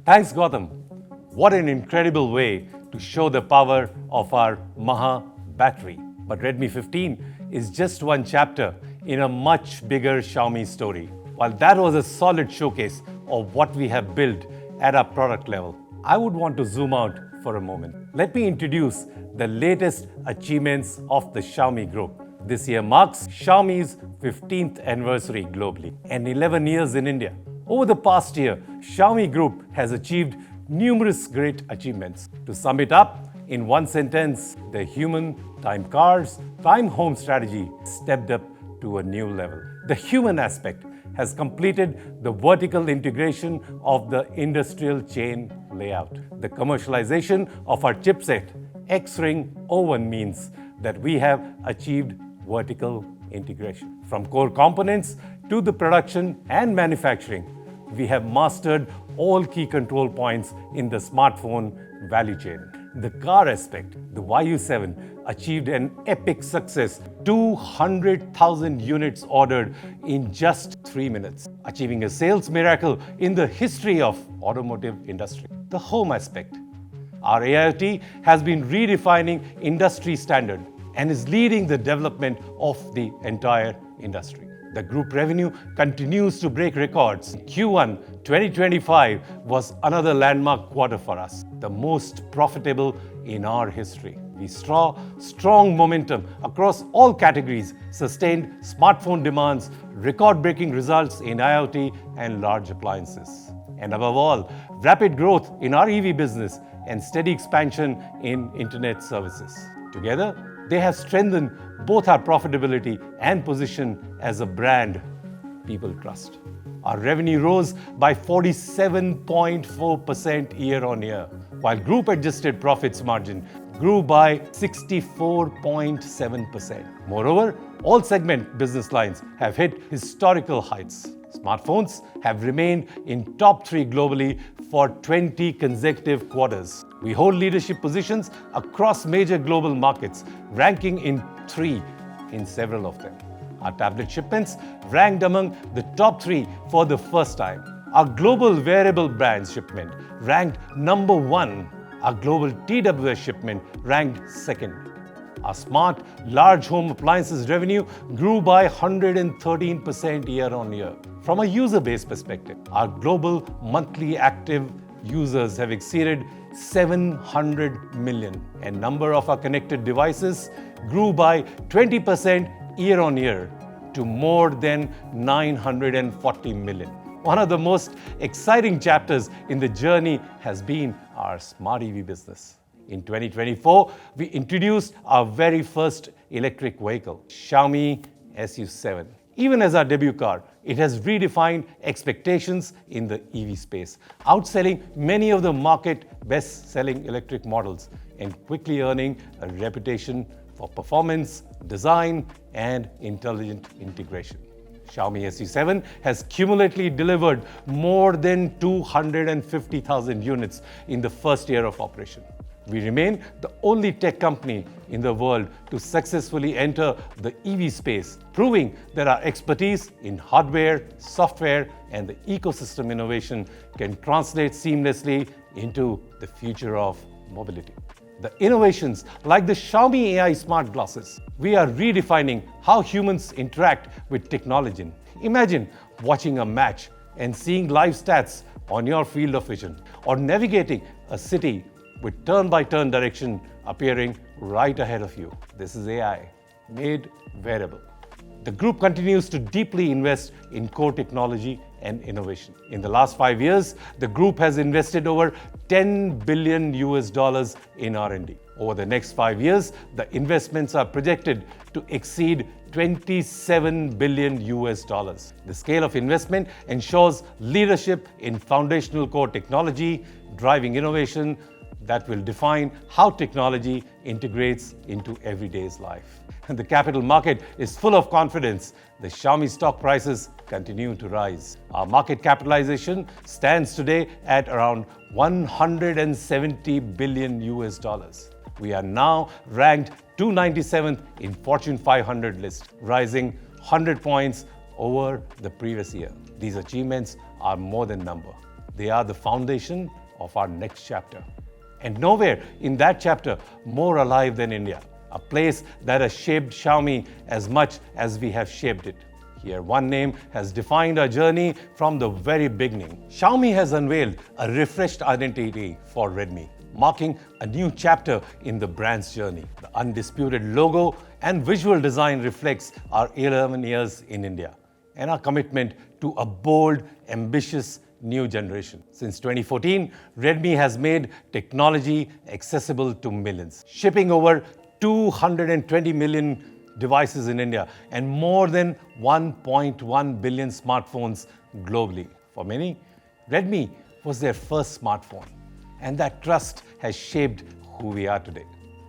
Thanks, Gautam. What an incredible way to show the power of our Maha battery. But Redmi 15 is just one chapter in a much bigger Xiaomi story. While that was a solid showcase of what we have built at our product level, I would want to zoom out for a moment. Let me introduce the latest achievements of the Xiaomi Group. This year marks Xiaomi's 15th anniversary globally and 11 years in India. Over the past year, Xiaomi Group has achieved numerous great achievements. To sum it up in one sentence, the human, time cars, time home strategy stepped up to a new level. The human aspect has completed the vertical integration of the industrial chain layout. The commercialization of our chipset, X-Ring O1, means that we have achieved vertical integration. From core components to the production and manufacturing, we have mastered all key control points in the smartphone value chain. The car aspect, the YU7 achieved an epic success, 200,000 units ordered in just 3 minutes, achieving a sales miracle in the history of automotive industry. The home aspect, our AIoT has been redefining industry standard and is leading the development of the entire industry. The group revenue continues to break records. Q1 2025 was another landmark quarter for us, the most profitable in our history. We saw strong momentum across all categories, sustained smartphone demands, record-breaking results in IoT and large appliances. And above all, rapid growth in our EV business and steady expansion in internet services. Together, they have strengthened both our profitability and position as a brand people trust. Our revenue rose by 47.4% year-on-year, while group adjusted profits margin grew by 64.7%. Moreover, all segment business lines have hit historical heights. Smartphones have remained in top 3 globally for 20 consecutive quarters. We hold leadership positions across major global markets, ranking in 3 in several of them. Our tablet shipments ranked among the top 3 for the first time. Our global wearable brands shipment ranked number 1. Our global TWS shipment ranked 2nd. Our smart, large home appliances revenue grew by 113% year-on-year. From a user base perspective, our global monthly active users have exceeded 700 million, and number of our connected devices grew by 20% year-on-year to more than 940 million. One of the most exciting chapters in the journey has been our smart EV business. In 2024, we introduced our very first electric vehicle, Xiaomi SU7. Even as our debut car, it has redefined expectations in the EV space, outselling many of the market best-selling electric models and quickly earning a reputation for performance, design, and intelligent integration. Xiaomi SU7 has cumulatively delivered more than 250,000 units in the first year of operation. We remain the only tech company in the world to successfully enter the EV space, proving that our expertise in hardware, software, and the ecosystem innovation can translate seamlessly into the future of mobility. The innovations like the Xiaomi AI smart glasses, we are redefining how humans interact with technology. Imagine watching a match and seeing live stats on your field of vision, or navigating a city with turn-by-turn direction appearing right ahead of you. This is AI, made wearable. The group continues to deeply invest in core technology and innovation. In the last 5 years, the group has invested over $10 billion in R&D. Over the next 5 years, the investments are projected to exceed $27 billion. The scale of investment ensures leadership in foundational core technology, driving innovation that will define how technology integrates into everyday's life. And the capital market is full of confidence. The Xiaomi stock prices continue to rise. Our market capitalization stands today at around $170 billion. We are now ranked 297th in Fortune 500 list, rising 100 points over the previous year. These achievements are more than number. They are the foundation of our next chapter. And nowhere in that chapter more alive than India, a place that has shaped Xiaomi as much as we have shaped it. Here, one name has defined our journey from the very beginning. Xiaomi has unveiled a refreshed identity for Redmi, marking a new chapter in the brand's journey. The undisputed logo and visual design reflects our 11 years in India and our commitment to a bold, ambitious new generation. Since 2014, Redmi has made technology accessible to millions, shipping over 220 million devices in India and more than 1.1 billion smartphones globally. For many, Redmi was their first smartphone, and that trust has shaped who we are today.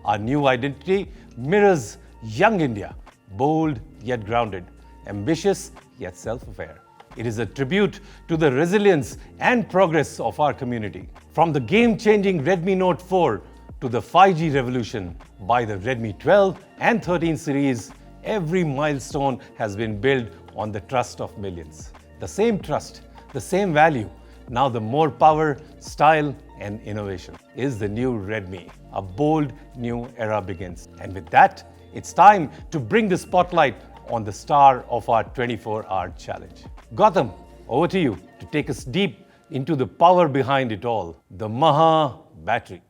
Our new identity mirrors young India, bold yet grounded, ambitious yet self-aware. It is a tribute to the resilience and progress of our community. From the game-changing Redmi Note 4 to the 5G revolution by the Redmi 12 and 13 series, every milestone has been built on the trust of millions. The same trust, the same value, now the more power, style, and innovation is the new Redmi. A bold new era begins. And with that, it's time to bring the spotlight on the star of our 24-hour challenge. Gautam, over to you to take us deep into the power behind it all, the Maha battery.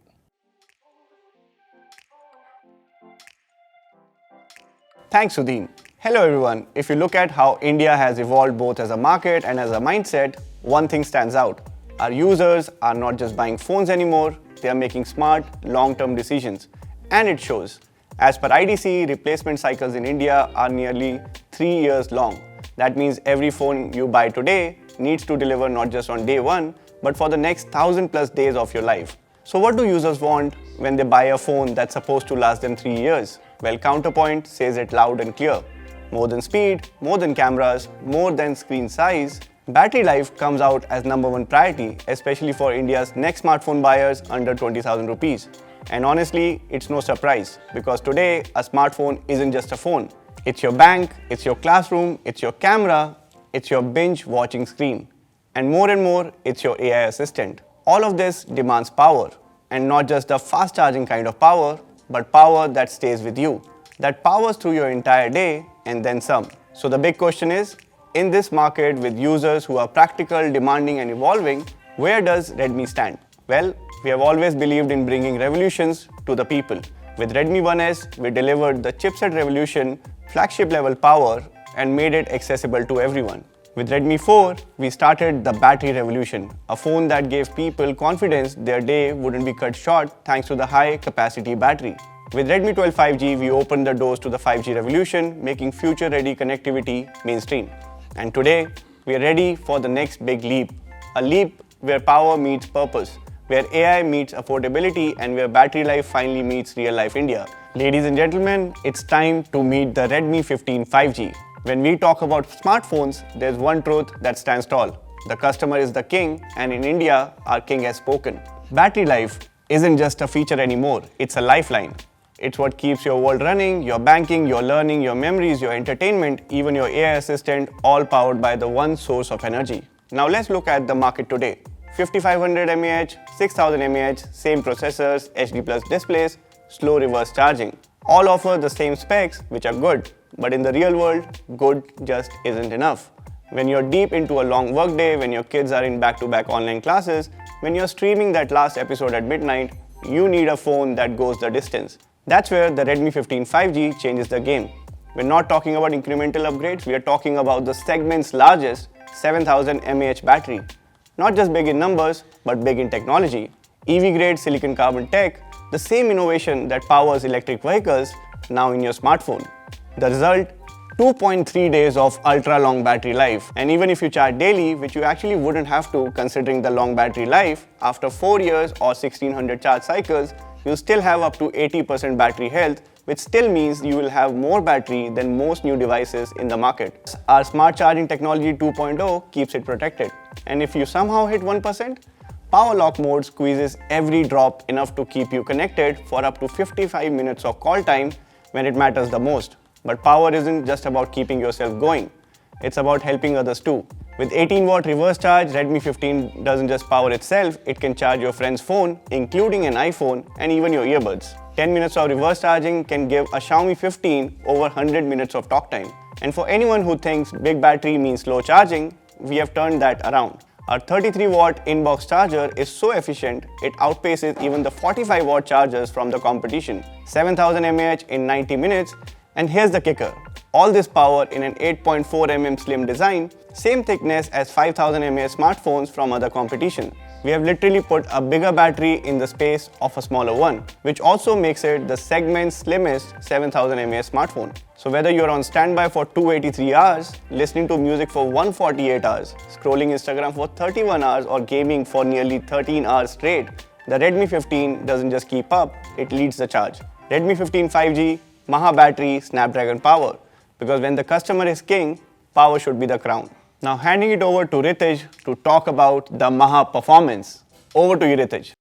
Thanks, Sudhin. Hello everyone. If you look at how India has evolved both as a market and as a mindset, one thing stands out. Our users are not just buying phones anymore, they are making smart, long-term decisions. And it shows. As per IDC, replacement cycles in India are nearly 3 years long. That means every phone you buy today needs to deliver not just on day one, but for the next 1,000+ days of your life. So what do users want when they buy a phone that's supposed to last them 3 years? Well, Counterpoint says it loud and clear. More than speed, more than cameras, more than screen size, battery life comes out as #1 priority, especially for India's next smartphone buyers under 20,000 rupees. And honestly, it's no surprise because today a smartphone isn't just a phone. It's your bank, it's your classroom, it's your camera, it's your binge watching screen. And more, it's your AI assistant. All of this demands power, and not just the fast charging kind of power, but power that stays with you, that powers through your entire day and then some. So the big question is, in this market with users who are practical, demanding and evolving, where does Redmi stand? Well, we have always believed in bringing revolutions to the people. With Redmi 1S, we delivered the chipset revolution, flagship level power and made it accessible to everyone. With Redmi 4, we started the battery revolution, a phone that gave people confidence their day wouldn't be cut short thanks to the high capacity battery. With Redmi 12 5G, we opened the doors to the 5G revolution, making future-ready connectivity mainstream. And today, we are ready for the next big leap. A leap where power meets purpose, where AI meets affordability, and where battery life finally meets real-life India. Ladies and gentlemen, it's time to meet the Redmi 15 5G. When we talk about smartphones, there's one truth that stands tall. The customer is the king, and in India, our king has spoken. Battery life isn't just a feature anymore, it's a lifeline. It's what keeps your world running, your banking, your learning, your memories, your entertainment, even your AI assistant, all powered by the one source of energy. Now let's look at the market today. 5500 mAh, 6000 mAh, same processors, HD+ displays, slow reverse charging. All offer the same specs, which are good. But in the real world, good just isn't enough. When you're deep into a long workday, when your kids are in back-to-back online classes, when you're streaming that last episode at midnight, you need a phone that goes the distance. That's where the Redmi 15 5G changes the game. We're not talking about incremental upgrades, we are talking about the segment's largest 7000 mAh battery. Not just big in numbers, but big in technology. EV-grade silicon carbon tech, the same innovation that powers electric vehicles, now in your smartphone. The result? 2.3 days of ultra-long battery life. And even if you charge daily, which you actually wouldn't have to considering the long battery life, after 4 years or 1600 charge cycles, you still have up to 80% battery health, which still means you will have more battery than most new devices in the market. Our smart charging technology 2.0 keeps it protected. And if you somehow hit 1%, Power Lock mode squeezes every drop enough to keep you connected for up to 55 minutes of call time when it matters the most. But power isn't just about keeping yourself going. It's about helping others too. With 18-watt reverse charge, Redmi 15 doesn't just power itself, it can charge your friend's phone, including an iPhone and even your earbuds. 10 minutes of reverse charging can give a Xiaomi 15 over 100 minutes of talk time. And for anyone who thinks big battery means slow charging, we have turned that around. Our 33-watt inbox charger is so efficient, it outpaces even the 45-watt chargers from the competition. 7000 mAh in 90 minutes, and here's the kicker. All this power in an 8.4mm slim design, same thickness as 5000 mAh smartphones from other competition. We have literally put a bigger battery in the space of a smaller one, which also makes it the segment's slimmest 7000 mAh smartphone. So whether you're on standby for 283 hours, listening to music for 148 hours, scrolling Instagram for 31 hours or gaming for nearly 13 hours straight, the Redmi 15 doesn't just keep up, it leads the charge. Redmi 15 5G, Maha battery, Snapdragon power. Because when the customer is king, power should be the crown. Now handing it over to Ritij to talk about the Maha performance. Over to you, Ritij.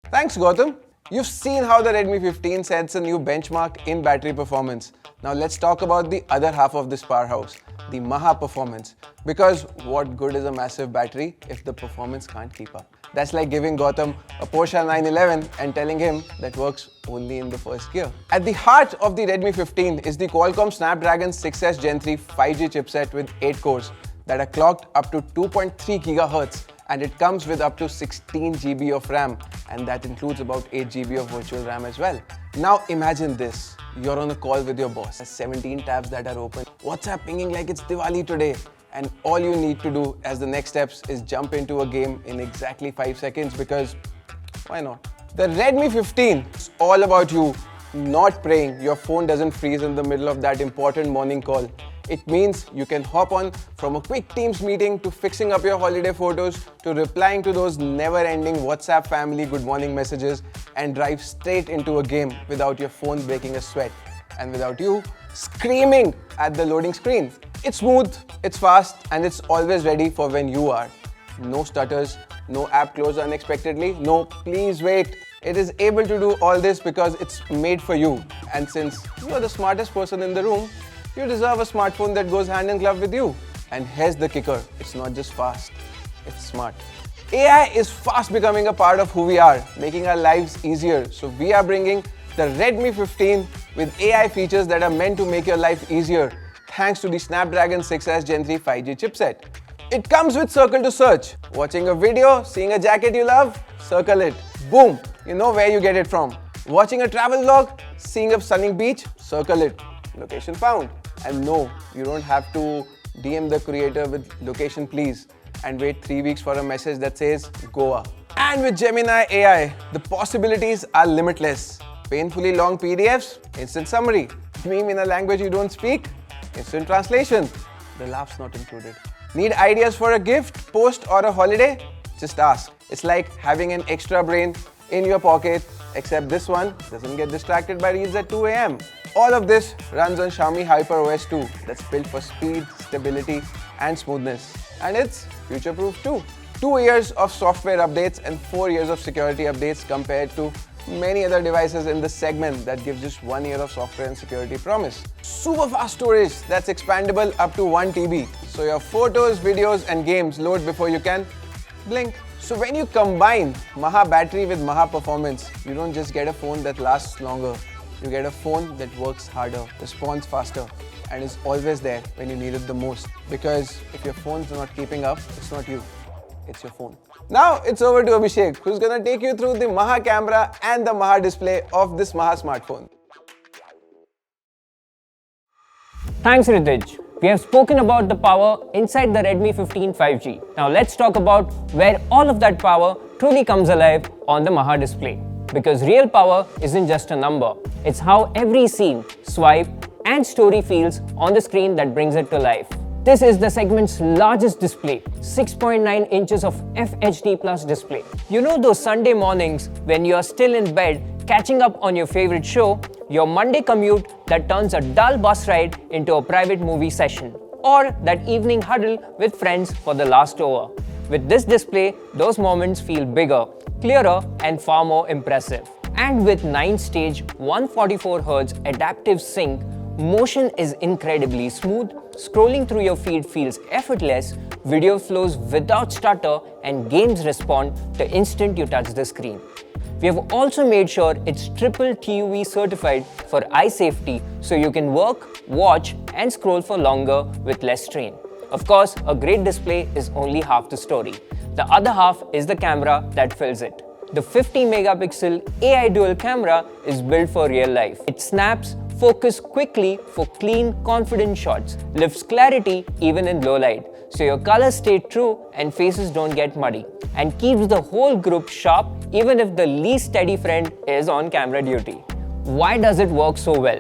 Thanks, Gautam. You've seen how the Redmi 15 sets a new benchmark in battery performance. Now let's talk about the other half of this powerhouse, the Maha performance. Because what good is a massive battery if the performance can't keep up? That's like giving Gautam a Porsche 911 and telling him that works only in the first gear. At the heart of the Redmi 15 is the Qualcomm Snapdragon 6S Gen 3 5G chipset with 8 cores that are clocked up to 2.3 GHz, and it comes with up to 16 GB of RAM, and that includes about 8 GB of virtual RAM as well. Now imagine this. You're on a call with your boss. There's 17 tabs that are open. WhatsApp pinging like it's Diwali today. And all you need to do as the next steps is jump into a game in exactly 5 seconds, because why not? The Redmi 15 is all about you not praying your phone doesn't freeze in the middle of that important morning call. It means you can hop on from a quick Teams meeting to fixing up your holiday photos to replying to those never-ending WhatsApp family good morning messages and drive straight into a game without your phone breaking a sweat and without you screaming at the loading screen. It's smooth, it's fast, and it's always ready for when you are. No stutters, no app close unexpectedly, no please wait. It is able to do all this because it's made for you. And since you are the smartest person in the room, you deserve a smartphone that goes hand in glove with you. And here's the kicker, it's not just fast, it's smart. AI is fast becoming a part of who we are, making our lives easier. So we are bringing the Redmi 15 with AI features that are meant to make your life easier, thanks to the Snapdragon 6S Gen 3 5G chipset. It comes with circle to search. Watching a video, seeing a jacket you love, circle it. Boom, you know where you get it from. Watching a travel vlog, seeing a stunning beach, circle it. Location found. And no, you don't have to DM the creator with location please and wait 3 weeks for a message that says Goa. And with Gemini AI, the possibilities are limitless. Painfully long PDFs, instant summary. Meme in a language you don't speak, instant translation. The laughs not included. Need ideas for a gift, post, or a holiday? Just ask. It's like having an extra brain in your pocket, except this one doesn't get distracted by reels at 2 AM. All of this runs on Xiaomi HyperOS 2 that's built for speed, stability, and smoothness. And it's future-proof too. 2 years of software updates and 4 years of security updates compared to many other devices in the segment that gives just 1 year of software and security promise. Super fast storage that's expandable up to 1 TB. So your photos, videos, and games load before you can blink. So when you combine Maha battery with Maha performance, you don't just get a phone that lasts longer. You get a phone that works harder, responds faster, and is always there when you need it the most. Because if your phone's not keeping up, it's not you, it's your phone. Now it's over to Abhishek, who's gonna take you through the Maha camera and the Maha display of this Maha smartphone. Thanks, Ritij. We have spoken about the power inside the Redmi 15 5G. Now let's talk about where all of that power truly comes alive on the Maha display. Because real power isn't just a number, it's how every scene, swipe, and story feels on the screen that brings it to life. This is the segment's largest display, 6.9 inches of FHD Plus display. You know those Sunday mornings when you're still in bed catching up on your favorite show, your Monday commute that turns a dull bus ride into a private movie session, or that evening huddle with friends for the last hour. With this display, those moments feel bigger, clearer, and far more impressive. And with 9-stage 144Hz adaptive sync, Motion is incredibly smooth, scrolling through your feed feels effortless, video flows without stutter, and games respond the instant you touch the screen. We have also made sure it's triple TUV certified for eye safety so you can work, watch, and scroll for longer with less strain. Of course, a great display is only half the story. The other half is the camera that fills it. The 50 megapixel AI dual camera is built for real life. It snaps focus quickly for clean, confident shots, lifts clarity even in low light, so your colors stay true and faces don't get muddy, and keeps the whole group sharp even if the least steady friend is on camera duty. Why does it work so well?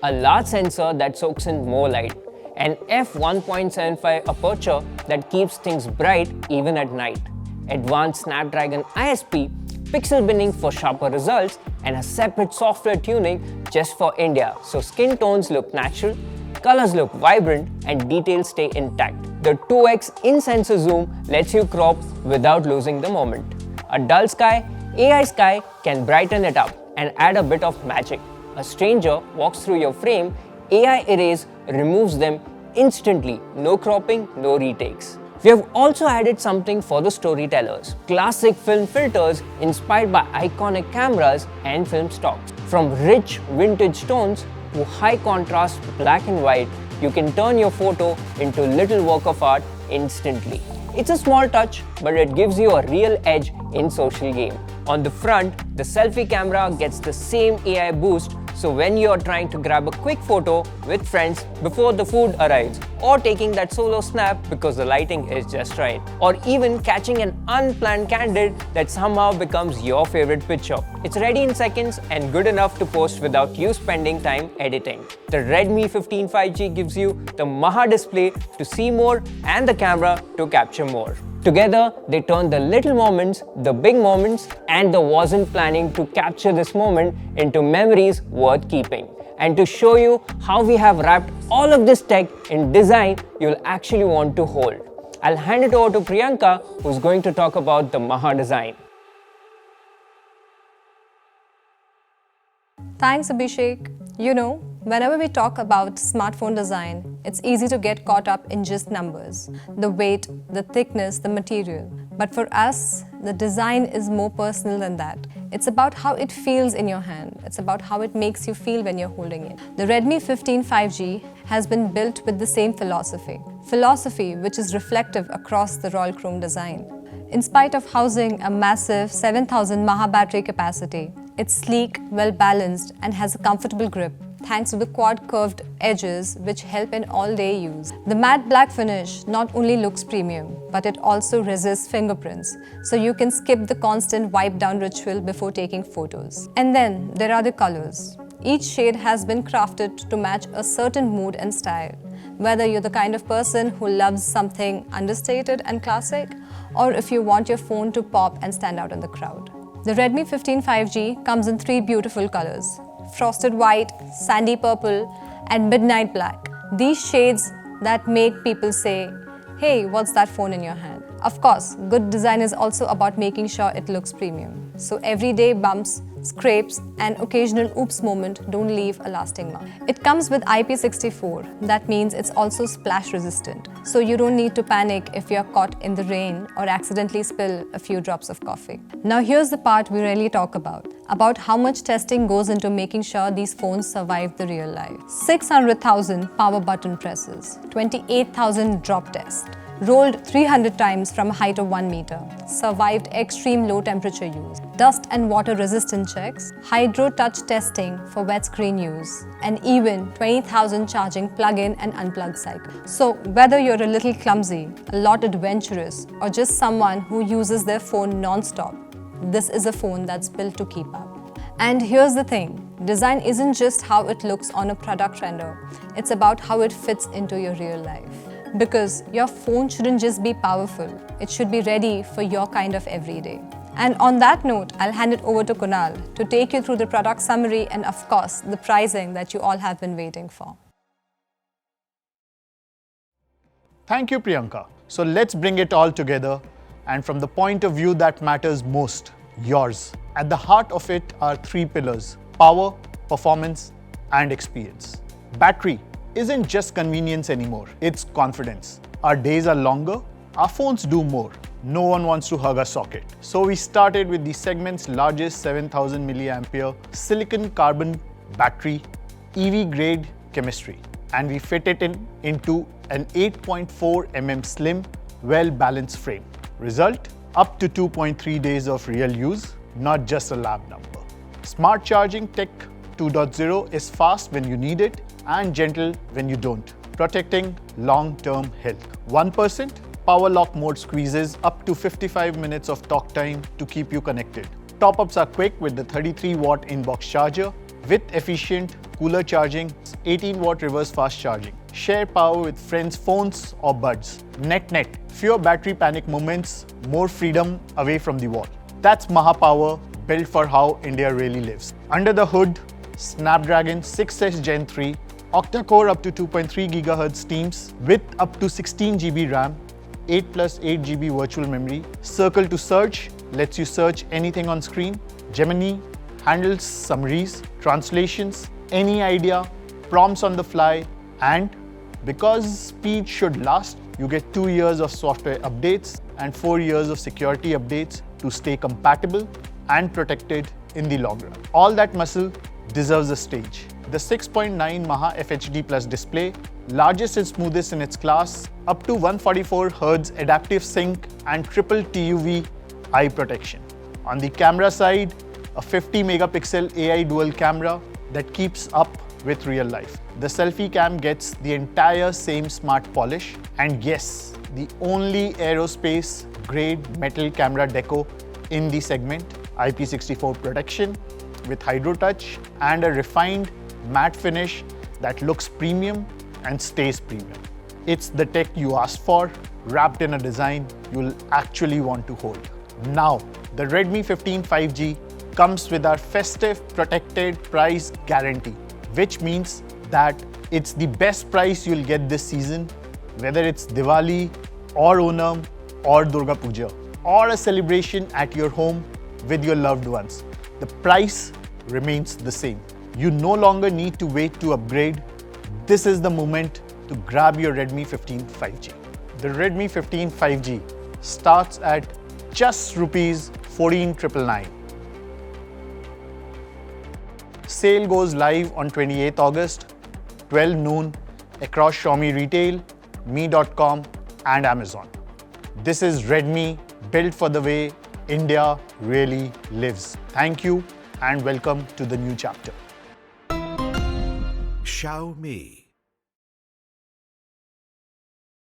A large sensor that soaks in more light, an f1.75 aperture that keeps things bright even at night, advanced Snapdragon ISP, pixel binning for sharper results, and a separate software tuning just for India so skin tones look natural, colors look vibrant, and details stay intact. The 2x in-sensor zoom lets you crop without losing the moment. A dull sky, AI Sky can brighten it up and add a bit of magic. A stranger walks through your frame, AI Erase removes them instantly, no cropping, no retakes. We have also added something for the storytellers. Classic film filters inspired by iconic cameras and film stocks. From rich vintage tones to high contrast black and white, you can turn your photo into a little work of art instantly. It's a small touch, but it gives you a real edge in social game. On the front, the selfie camera gets the same AI boost, so when you're trying to grab a quick photo with friends before the food arrives, or taking that solo snap because the lighting is just right, or even catching an unplanned candid that somehow becomes your favorite picture. It's ready in seconds and good enough to post without you spending time editing. The Redmi 15 5G gives you the Maha display to see more and the camera to capture more. Together, they turn the little moments, the big moments, and the wasn't planning to capture this moment into memories worth keeping. And to show you how we have wrapped all of this tech in design you'll actually want to hold, I'll hand it over to Priyanka, who's going to talk about the Maha design. Thanks, Abhishek. You know, whenever we talk about smartphone design, it's easy to get caught up in just numbers, the weight, the thickness, the material. But for us, the design is more personal than that. It's about how it feels in your hand. It's about how it makes you feel when you're holding it. The Redmi 15 5G has been built with the same philosophy which is reflective across the Royal Chrome design. In spite of housing a massive 7000 mAh battery capacity, it's sleek, well-balanced, and has a comfortable grip thanks to the quad curved edges which help in all-day use. The matte black finish not only looks premium, but it also resists fingerprints, so you can skip the constant wipe-down ritual before taking photos. And then there are the colors. Each shade has been crafted to match a certain mood and style, whether you're the kind of person who loves something understated and classic, or if you want your phone to pop and stand out in the crowd. The Redmi 15 5G comes in 3 beautiful colors: frosted white, sandy purple, and midnight black. These shades that make people say, "Hey, what's that phone in your hand?" Of course, good design is also about making sure it looks premium. So everyday bumps, scrapes, and occasional oops moment don't leave a lasting mark. It comes with IP64. That means it's also splash resistant. So you don't need to panic if you're caught in the rain or accidentally spill a few drops of coffee. Now here's the part we rarely talk about how much testing goes into making sure these phones survive the real life. 600,000 power button presses, 28,000 drop tests, rolled 300 times from a height of 1 meter, survived extreme low temperature use, dust and water resistant checks, hydro touch testing for wet screen use, and even 20,000 charging plug-in and unplug cycles. So whether you're a little clumsy, a lot adventurous, or just someone who uses their phone non-stop, this is a phone that's built to keep up. And here's the thing, design isn't just how it looks on a product render, it's about how it fits into your real life. Because your phone shouldn't just be powerful, it should be ready for your kind of everyday. And on that note, I'll hand it over to Kunal to take you through the product summary and of course, the pricing that you all have been waiting for. Thank you, Priyanka. So let's bring it all together, and from the point of view that matters most, yours. At the heart of it are 3 pillars: power, performance, and experience. Battery isn't just convenience anymore, it's confidence. Our days are longer, our phones do more. No one wants to hug a socket. So we started with the segment's largest 7000 milliampere silicon carbon battery, EV grade chemistry. And we fit it into an 8.4 mm slim, well-balanced frame. Result? Up to 2.3 days of real use, not just a lab number. Smart Charging Tech 2.0 is fast when you need it and gentle when you don't, protecting long-term health. 1% Power Lock mode squeezes up to 55 minutes of talk time to keep you connected. Top-ups are quick with the 33-watt inbox charger, with efficient cooler charging, 18-watt reverse fast charging. Share power with friends' phones or buds. Net, fewer battery panic moments, more freedom away from the wall. That's Maha Power, built for how India really lives. Under the hood, Snapdragon 6S Gen 3, octa-core up to 2.3 GHz teams with up to 16 GB RAM, 8 plus 8 GB virtual memory. Circle to search lets you search anything on screen. Gemini handles summaries, translations, any idea, prompts on the fly, and because speed should last, you get 2 years of software updates and 4 years of security updates to stay compatible and protected in the long run. All that muscle deserves a stage. The 6.9 Maha FHD Plus display, largest and smoothest in its class, up to 144 Hz adaptive sync and triple TUV eye protection. On the camera side, a 50 megapixel AI dual camera that keeps up with real life. The selfie cam gets the entire same smart polish, and yes, the only aerospace grade metal camera deco in the segment, IP64 protection with Hydro Touch and a refined matte finish that looks premium and stays premium. It's the tech you asked for, wrapped in a design you'll actually want to hold. Now, the Redmi 15 5G comes with our festive protected price guarantee, which means that it's the best price you'll get this season, whether it's Diwali or Onam or Durga Puja, or a celebration at your home with your loved ones. The price remains the same. You no longer need to wait to upgrade. This is the moment to grab your Redmi 15 5G. The Redmi 15 5G starts at just Rs 14,999. Sale goes live on 28th August, 12 noon across Xiaomi Retail, Mi.com and Amazon. This is Redmi, built for the way India really lives. Thank you and welcome to the new chapter. Xiaomi.